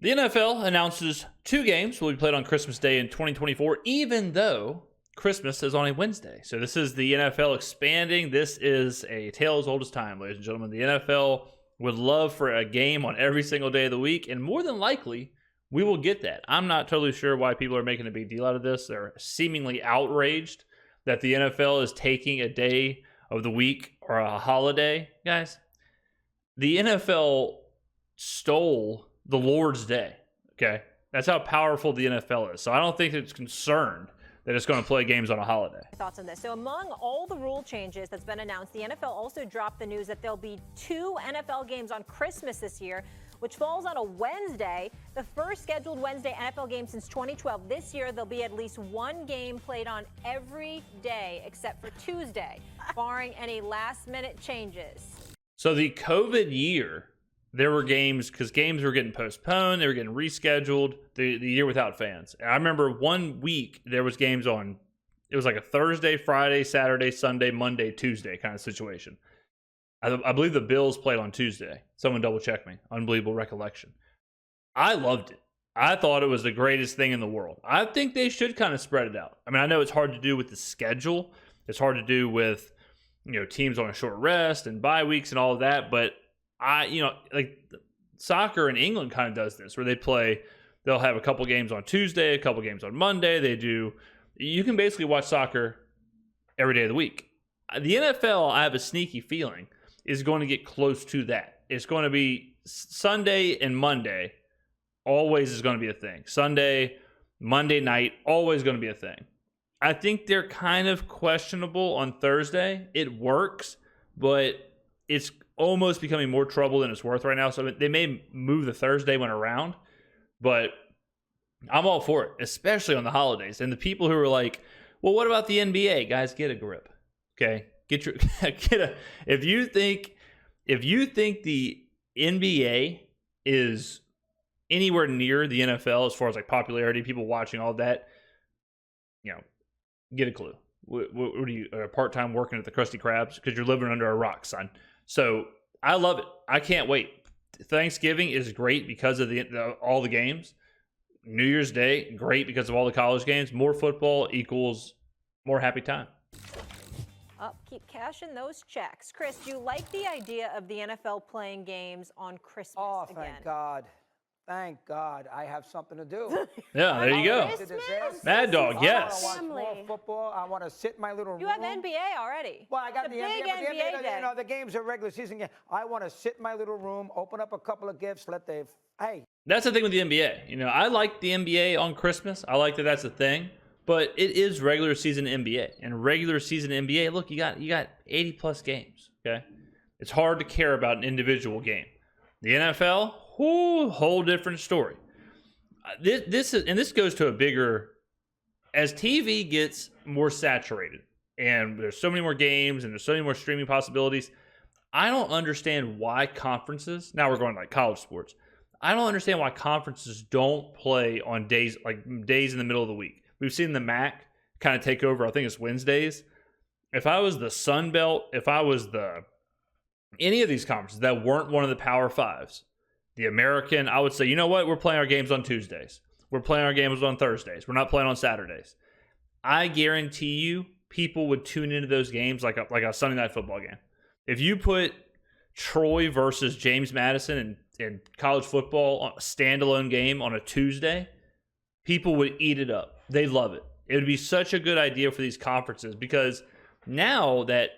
The NFL announces 2 games will be played on Christmas Day in 2024, even though Christmas is on a Wednesday. So this is the NFL expanding. This is a tale as old as time, ladies and gentlemen. The NFL would love for a game on every single day of the week, and more than likely, we will get that. I'm not totally sure why people are making a big deal out of this. They're seemingly outraged that the NFL is taking a day of the week or a holiday. Guys, the NFL stole the Lord's Day, okay? That's how powerful the NFL is. So I don't think it's concerned that it's going to play games on a holiday. Thoughts on this? So among all the rule changes that's been announced, the NFL also dropped the news that there'll be 2 NFL games on Christmas this year, which falls on a Wednesday, the first scheduled Wednesday NFL game since 2012. This year, there'll be at least 1 game played on every day except for Tuesday, barring any last-minute changes. So the COVID year, there were games, because games were getting postponed, they were getting rescheduled, the year without fans. And I remember one week there was games on, it was like a Thursday, Friday, Saturday, Sunday, Monday, Tuesday kind of situation. I believe the Bills played on Tuesday. Someone double check me. Unbelievable recollection. I loved it. I thought it was the greatest thing in the world. I think they should kind of spread it out. I mean, I know it's hard to do with the schedule. It's hard to do with, teams on a short rest and bye weeks and all of that, but like soccer in England kind of does this, where they'll have a couple games on Tuesday, a couple games on Monday. You can basically watch soccer every day of the week. The NFL, I have a sneaky feeling, is going to get close to that. It's going to be Sunday and Monday, always is going to be a thing. Sunday, Monday night, always going to be a thing. I think they're kind of questionable on Thursday. It works, but it's almost becoming more trouble than it's worth right now. So they may move the Thursday one around, but I'm all for it, especially on the holidays. And the people who are like, well, what about the NBA? Guys, get a grip. Okay? If you think the NBA is anywhere near the NFL as far as like popularity, people watching, all that, get a clue. What are you, part-time working at the Krusty Krabs? Because you're living under a rock, son. So I love it. I can't wait. Thanksgiving is great because of all the games. New Year's Day, great because of all the college games. More football equals more happy time. Keep cashing those checks. Chris, do you like the idea of the NFL playing games on Christmas again? Thank God. Thank God I have something to do. Yeah, there you go. Mad Dog, yes. I want to watch more football. I want to sit in my little room. You have NBA already. Well, I got the big NBA day. The games are regular season game. I want to sit in my little room, open up a couple of gifts, hey. That's the thing with the NBA. I like the NBA on Christmas. I like that that's a thing. But it is regular season NBA. And regular season NBA, look, you got 80 plus games, okay? It's hard to care about an individual game. The NFL, whole different story. This goes to a bigger, as TV gets more saturated and there's so many more games and there's so many more streaming possibilities, I don't understand why conferences, now we're going like college sports, I don't understand why conferences don't play on days in the middle of the week. We've seen the MAC kind of take over, I think it's Wednesdays. If I was the Sun Belt, if I was any of these conferences that weren't one of the Power Fives, the American, I would say, you know what? We're playing our games on Tuesdays. We're playing our games on Thursdays. We're not playing on Saturdays. I guarantee you people would tune into those games like a Sunday night football game. If you put Troy versus James Madison in college football on a standalone game on a Tuesday, people would eat it up. They love it. It would be such a good idea for these conferences because now that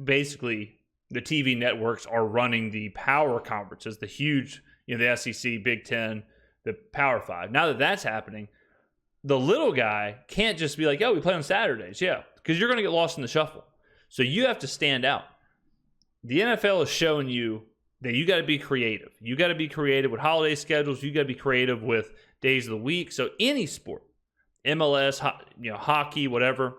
basically the TV networks are running the power conferences, the huge, the SEC, Big Ten, the Power Five. Now that that's happening, the little guy can't just be like, we play on Saturdays. Yeah, because you're going to get lost in the shuffle. So you have to stand out. The NFL is showing you that you got to be creative. You got to be creative with holiday schedules. You got to be creative with days of the week. So any sport, MLS, hockey, whatever,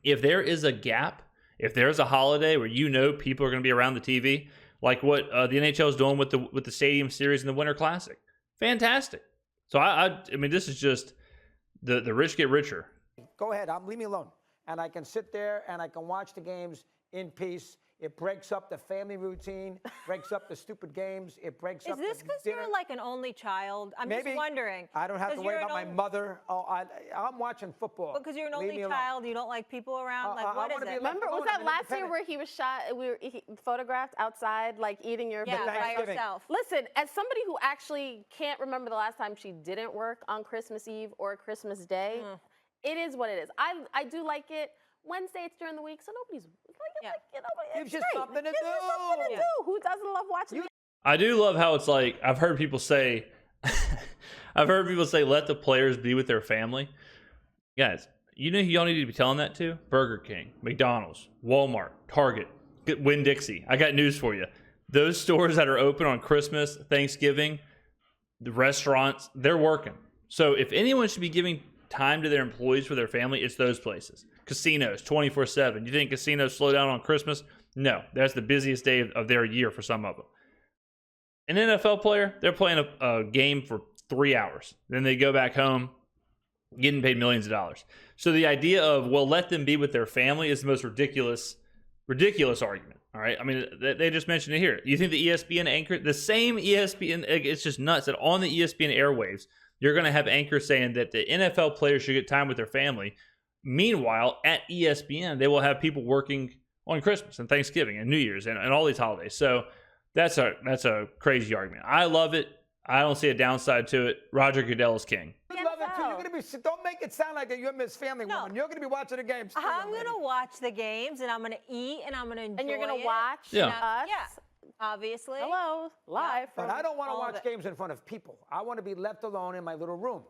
if there is a gap, if there's a holiday where people are going to be around the TV, like what the NHL is doing with the Stadium Series and the Winter Classic, fantastic. So I mean, this is just the rich get richer. Go ahead, leave me alone, and I can sit there and I can watch the games in peace. It breaks up the family routine, breaks up the stupid games. It breaks up the Is this because dinner. you're like an only child? I'm Maybe. just wondering. I don't have to 'Cause worry you're about my an mother. Oh, I'm watching football. Because you're an Leave only me alone. child, you don't like people around. Like, I what is wanna be it? left Remember, was alone. that I'm last year independent. where he was shot? We were photographed outside, like eating your Yeah, food. by Thanksgiving. yourself. Listen, as somebody who actually can't remember the last time she didn't work on Christmas Eve or Christmas Day, it is what it is. I do like it. Wednesday, it's during the week, so nobody's Yeah. Gives you it's great. something to Gives you something to do. do. Who doesn't love watching? I do love how it's like, I've heard people say, let the players be with their family. Guys, you know who y'all need to be telling that to? Burger King, McDonald's, Walmart, Target, Winn-Dixie. I got news for you. Those stores that are open on Christmas, Thanksgiving, the restaurants, they're working. So if anyone should be giving time to their employees for their family, it's those places. Casinos, 24/7. You think casinos slow down on Christmas? No, that's the busiest day of their year for some of them. An NFL player, they're playing a game for 3 hours. Then they go back home, getting paid millions of dollars. So the idea of, well, let them be with their family is the most ridiculous argument. All right. I mean, they just mentioned it here. You think the ESPN anchor, the same ESPN, it's just nuts that on the ESPN airwaves, you're going to have anchors saying that the NFL players should get time with their family. Meanwhile, at ESPN, they will have people working on Christmas and Thanksgiving and New Year's and all these holidays. So that's a crazy argument. I love it. I don't see a downside to it. Roger Goodell is king. You love it too. You're gonna be. Don't make it sound like that you're Miss Family No. Woman. You're gonna be watching the games. Too, I'm lady. going to watch the games, and I'm going to eat, and I'm going to enjoy And you're gonna it. watch Yeah. us. Yeah, obviously. Hello, live. But from I don't want to all of watch it. games in front of people. I want to be left alone in my little room.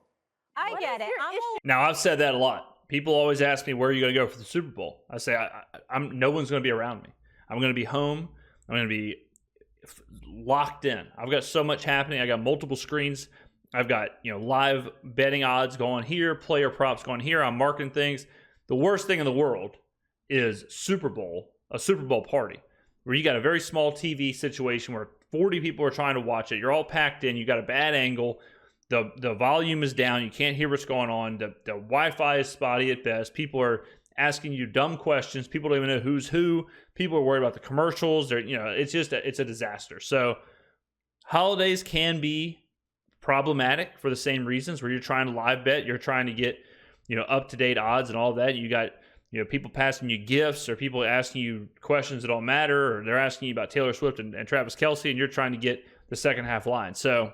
I What get is it. your I'm issue? Now, I've said that a lot. People always ask me, where are you going to go for the Super Bowl? I say, no one's going to be around me. I'm going to be home. I'm going to be locked in. I've got so much happening. I got multiple screens. I've got, live betting odds going here, player props going here. I'm marking things. The worst thing in the world is a Super Bowl party, where you got a very small TV situation where 40 people are trying to watch it. You're all packed in. You got a bad angle. The volume is down. You can't hear what's going on. The Wi-Fi is spotty at best. People are asking you dumb questions. People don't even know who's who. People are worried about the commercials. It's a disaster. So holidays can be problematic for the same reasons, where you're trying to live bet, you're trying to get, up-to-date odds and all that. You got, people passing you gifts, or people asking you questions that don't matter, or they're asking you about Taylor Swift and Travis Kelce, and you're trying to get the second half line. So,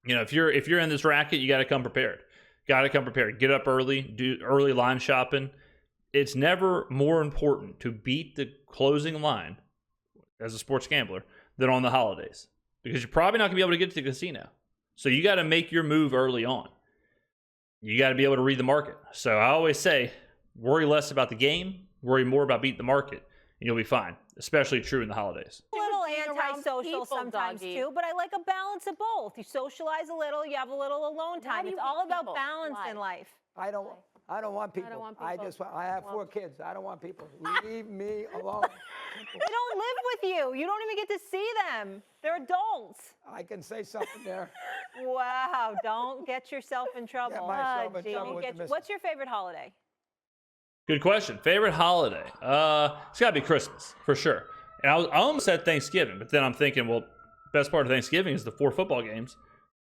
if you're in this racket, you got to come prepared. Get up early, do early line shopping. It's never more important to beat the closing line as a sports gambler than on the holidays, because you're probably not going to be able to get to the casino. So you got to make your move early on. You got to be able to read the market. So I always say, worry less about the game, worry more about beating the market, and you'll be fine. Especially true in the holidays. a little being around antisocial people, sometimes doggy. too, but I like a balance of both. You socialize a little, you have a little alone Why time. do you It's all hate about people? balance Why? in life. I don't want people. want I people. I have 4 kids. I don't want people. Leave me alone. They don't live with you. You don't even get to see them. They're adults. I can say something there. Wow, don't get yourself in trouble. Get myself in Gee. trouble with the missus. What's your favorite holiday? Good question. Favorite holiday? It's got to be Christmas, for sure. And I almost said Thanksgiving, but then I'm thinking, well, best part of Thanksgiving is the 4 football games.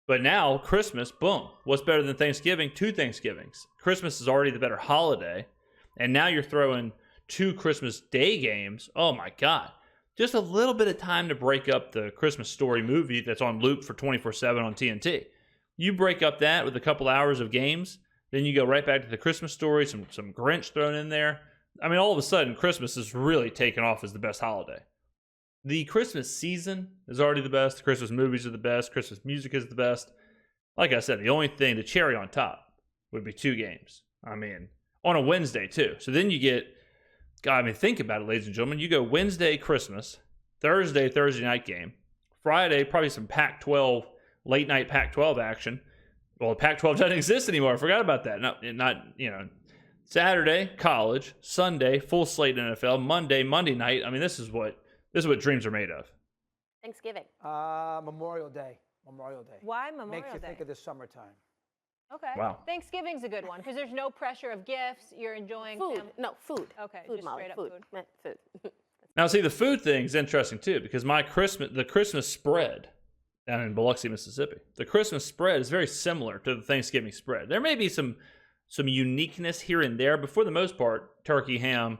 But now, Christmas, boom. What's better than Thanksgiving? 2 Thanksgivings. Christmas is already the better holiday. And now you're throwing 2 Christmas Day games. Oh, my God. Just a little bit of time to break up the Christmas Story movie that's on loop for 24/7 on TNT. You break up that with a couple hours of games, then you go right back to the Christmas Story, some Grinch thrown in there. I mean, all of a sudden, Christmas is really taken off as the best holiday. The Christmas season is already the best. The Christmas movies are the best. Christmas music is the best. Like I said, the only thing, the cherry on top, would be 2 games. I mean, on a Wednesday, too. So then you get, God, I mean, think about it, ladies and gentlemen. You go Wednesday, Christmas, Thursday night game, Friday, probably some Pac-12, late night Pac-12 action. Well, Pac-12 doesn't exist anymore. I forgot about that. Saturday, college, Sunday, full slate NFL, Monday night. I mean, this is what dreams are made of. Thanksgiving. Memorial Day. Why Memorial Makes you Day? think of the summertime. Okay. Wow. Thanksgiving's a good one because there's no pressure of gifts. You're enjoying Food. fam- No, food. Okay, Food, just Molly. straight up Food. food. Food. That's Now, see, the food thing is interesting too, because the Christmas spread down in Biloxi, Mississippi, the Christmas spread is very similar to the Thanksgiving spread. There may be some uniqueness here and there, but for the most part, turkey, ham,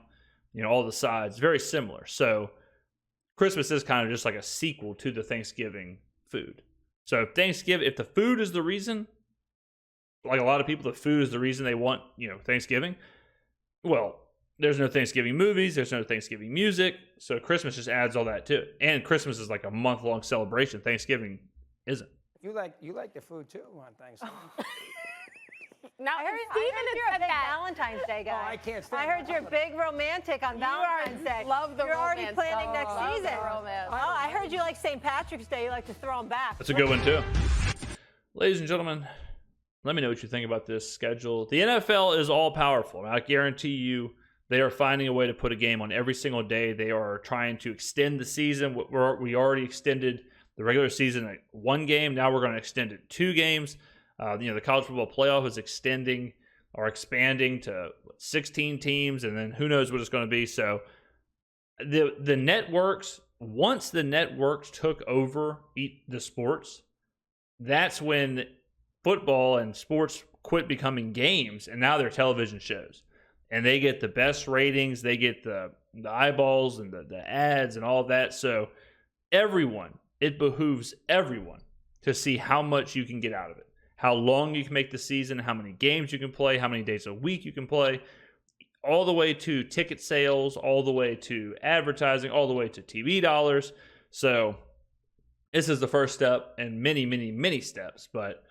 all the sides, very similar. So Christmas is kind of just like a sequel to the Thanksgiving food. So if the food is the reason, like a lot of people, the food is the reason they want, Thanksgiving. Well, there's no Thanksgiving movies, there's no Thanksgiving music, so Christmas just adds all that to it. And Christmas is like a month-long celebration. Thanksgiving isn't. You like the food too on Thanksgiving. Now, I heard Steven you're a said big that. Valentine's Day guy. Oh, I can't stand I heard you're a big romantic on Valentine's Day. Love the You're already romance. planning next Love the season. romance. Oh, I heard you like St. Patrick's Day. You like to throw them back. That's a good one, too. Ladies and gentlemen, let me know what you think about this schedule. The NFL is all-powerful. I guarantee you they are finding a way to put a game on every single day. They are trying to extend the season. We already extended the regular season at 1 game. Now we're going to extend it 2 games. The college football playoff is expanding to 16 teams, and then who knows what it's going to be. So the networks, once the networks took over the sports, that's when football and sports quit becoming games, and now they're television shows. And they get the best ratings, they get the eyeballs and the ads and all of that. So it behooves everyone to see how much you can get out of it, how long you can make the season, how many games you can play, how many days a week you can play, all the way to ticket sales, all the way to advertising, all the way to TV dollars. So this is the first step in many, many, many steps, but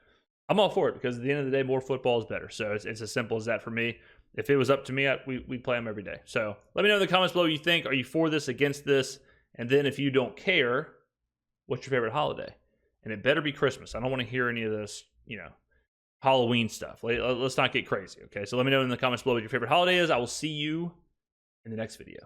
I'm all for it because at the end of the day, more football is better. So it's as simple as that for me. If it was up to me, we'd play them every day. So let me know in the comments below what you think. Are you for this, against this? And then if you don't care, what's your favorite holiday? And it better be Christmas. I don't want to hear any of this, Halloween stuff. Let's not get crazy, okay? So let me know in the comments below what your favorite holiday is. I will see you in the next video.